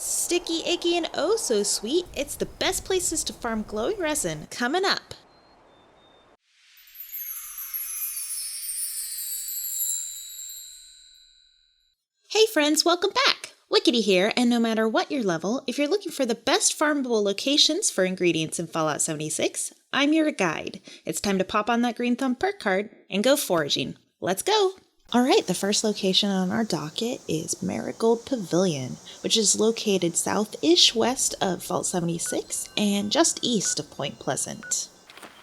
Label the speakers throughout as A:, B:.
A: Sticky, icky, and oh so sweet, it's the best places to farm glowing resin coming up. Hey friends, welcome back! Wickedy here, and no matter what your level, if you're looking for the best farmable locations for ingredients in Fallout 76, I'm your guide. It's time to pop on that green thumb perk card and go foraging. Let's go! Alright, the first location on our docket is Marigold Pavilion, which is located south-ish west of Vault 76 and just east of Point Pleasant.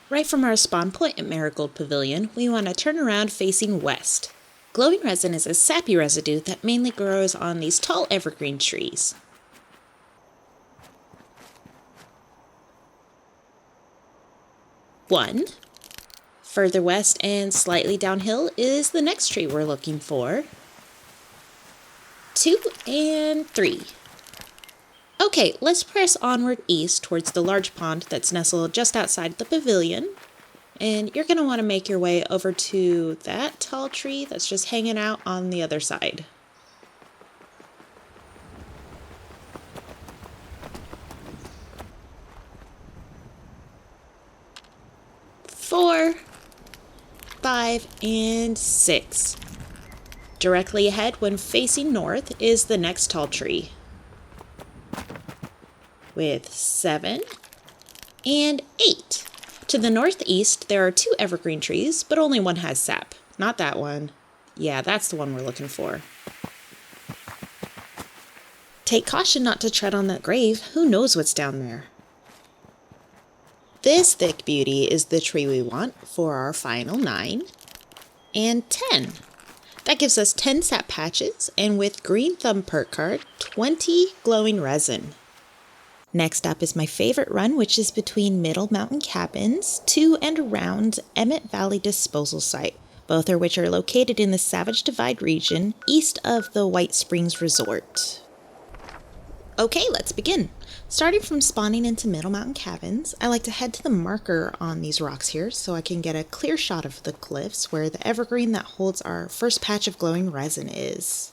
A: Right from our spawn point at Marigold Pavilion, we want to turn around facing west. Glowing resin is a sappy residue that mainly grows on these tall evergreen trees. One. Further west and slightly downhill is the next tree we're looking for. 2 and 3. Okay, let's press onward east towards the large pond that's nestled just outside the pavilion. And you're going to want to make your way over to that tall tree that's just hanging out on the other side. Four, 5, and 6. Directly ahead when facing north is the next tall tree, with 7 and 8. To the northeast, there are 2 evergreen trees, but only one has sap. Not that one. Yeah, that's the one we're looking for. Take caution not to tread on that grave. Who knows what's down there? This thick beauty is the tree we want for our final 9 and 10. That gives us 10 sap patches, and with green thumb perk card, 20 glowing resin. Next up is my favorite run, which is between Middle Mountain Cabins to and around Emmett Valley Disposal Site, both of which are located in the Savage Divide region east of the White Springs Resort. Okay, let's begin. Starting from spawning into Middle Mountain Cabins, I like to head to the marker on these rocks here so I can get a clear shot of the cliffs where the evergreen that holds our first patch of glowing resin is.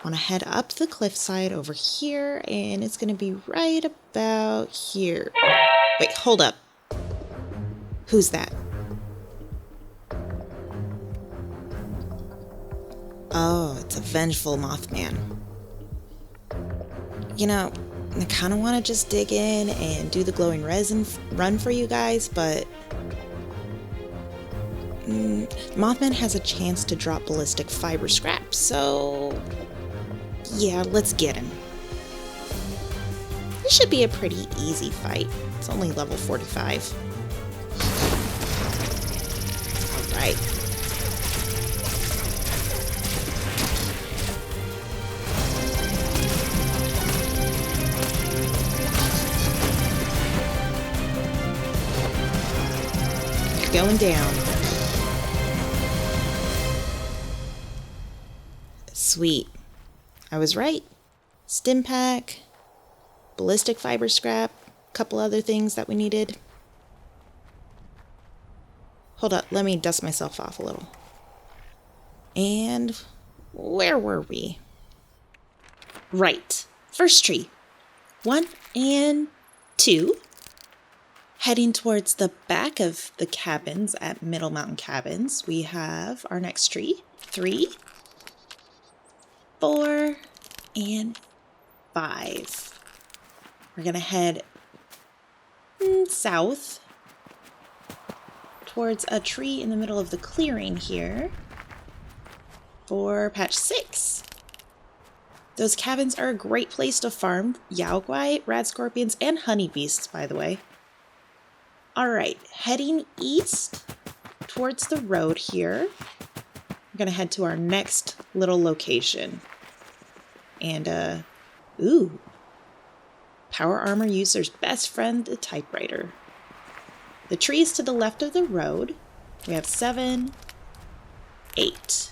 A: I want to head up the cliffside over here, and it's going to be right about here. Wait, hold up. Who's that? Oh, it's a vengeful Mothman. You know, I kind of want to just dig in and do the glowing resin run for you guys, but Mothman has a chance to drop ballistic fiber scrap, so yeah, let's get him. This should be a pretty easy fight. It's only level 45. Alright. Going down. Sweet. I was right. Stim pack, ballistic fiber scrap, a couple other things that we needed. Hold up, let me dust myself off a little. And where were we? Right. First tree. 1 and 2. Heading towards the back of the cabins at Middle Mountain Cabins, we have our next tree. 3, 4, and 5. We're going to head south towards a tree in the middle of the clearing here for patch 6. Those cabins are a great place to farm yaoguai, rad scorpions, and honeybeasts, by the way. Alright, heading east towards the road here. We're going to head to our next little location. And, ooh. Power armor user's best friend, the typewriter. The trees to the left of the road. We have 7, 8.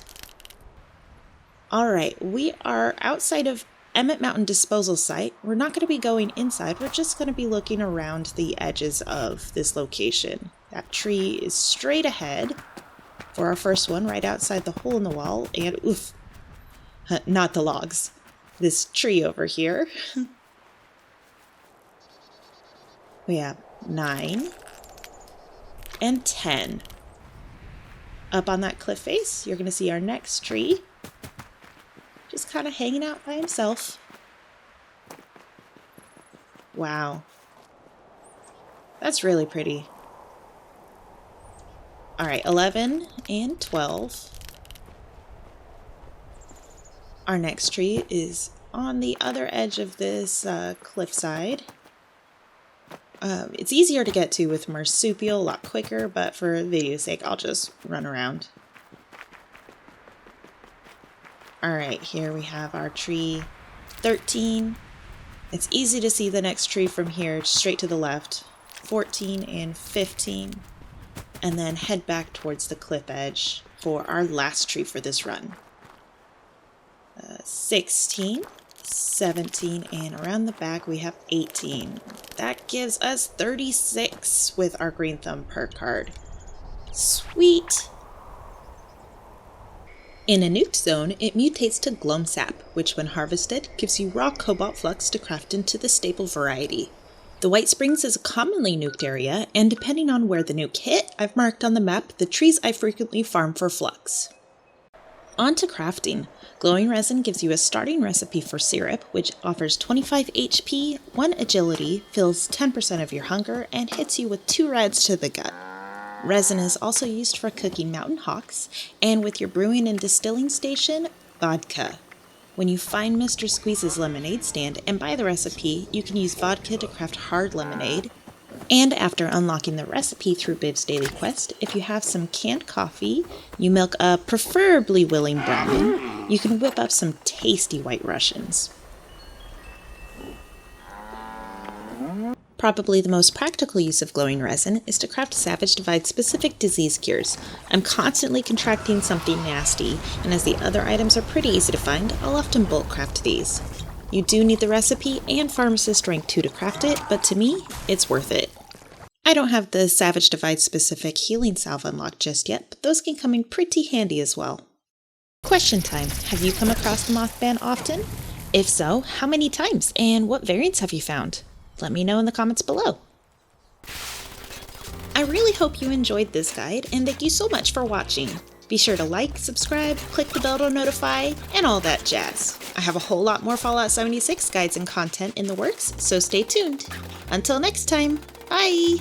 A: Alright, we are outside of Emmett Mountain Disposal Site. We're not going to be going inside. We're just going to be looking around the edges of this location. That tree is straight ahead for our first one, right outside the hole in the wall. And oof, not the logs. This tree over here. We have 9 and 10. Up on that cliff face, you're going to see our next tree. Just kind of hanging out by himself. Wow. That's really pretty. All right, 11 and 12. Our next tree is on the other edge of this cliffside. It's easier to get to with marsupial, a lot quicker, but for video's sake, I'll just run around. All right, here we have our tree 13. It's easy to see the next tree from here, straight to the left. 14 and 15. And then head back towards the cliff edge for our last tree for this run. 16, 17, and around the back we have 18. That gives us 36 with our green thumb perk card. Sweet! In a nuked zone, it mutates to Gloam Sap, which when harvested gives you raw cobalt flux to craft into the staple variety. The White Springs is a commonly nuked area, and depending on where the nuke hit, I've marked on the map the trees I frequently farm for flux. On to crafting. Glowing Resin gives you a starting recipe for syrup, which offers 25 HP, 1 agility, fills 10% of your hunger, and hits you with 2 reds to the gut. Resin is also used for cooking mountain hawks, and with your brewing and distilling station, vodka. When you find Mr. Squeeze's lemonade stand and buy the recipe, you can use vodka to craft hard lemonade. And after unlocking the recipe through Bib's Daily Quest, if you have some canned coffee, you milk a preferably willing Brahmin, you can whip up some tasty White Russians. Probably the most practical use of glowing resin is to craft Savage Divide specific disease cures. I'm constantly contracting something nasty, and as the other items are pretty easy to find, I'll often bulk craft these. You do need the recipe and pharmacist rank 2 to craft it, but to me, it's worth it. I don't have the Savage Divide specific healing salve unlocked just yet, but those can come in pretty handy as well. Question time. Have you come across the Mothman often? If so, how many times, and what variants have you found? Let me know in the comments below. I really hope you enjoyed this guide, and thank you so much for watching. Be sure to like, subscribe, click the bell to notify, and all that jazz. I have a whole lot more Fallout 76 guides and content in the works, so stay tuned. Until next time, bye!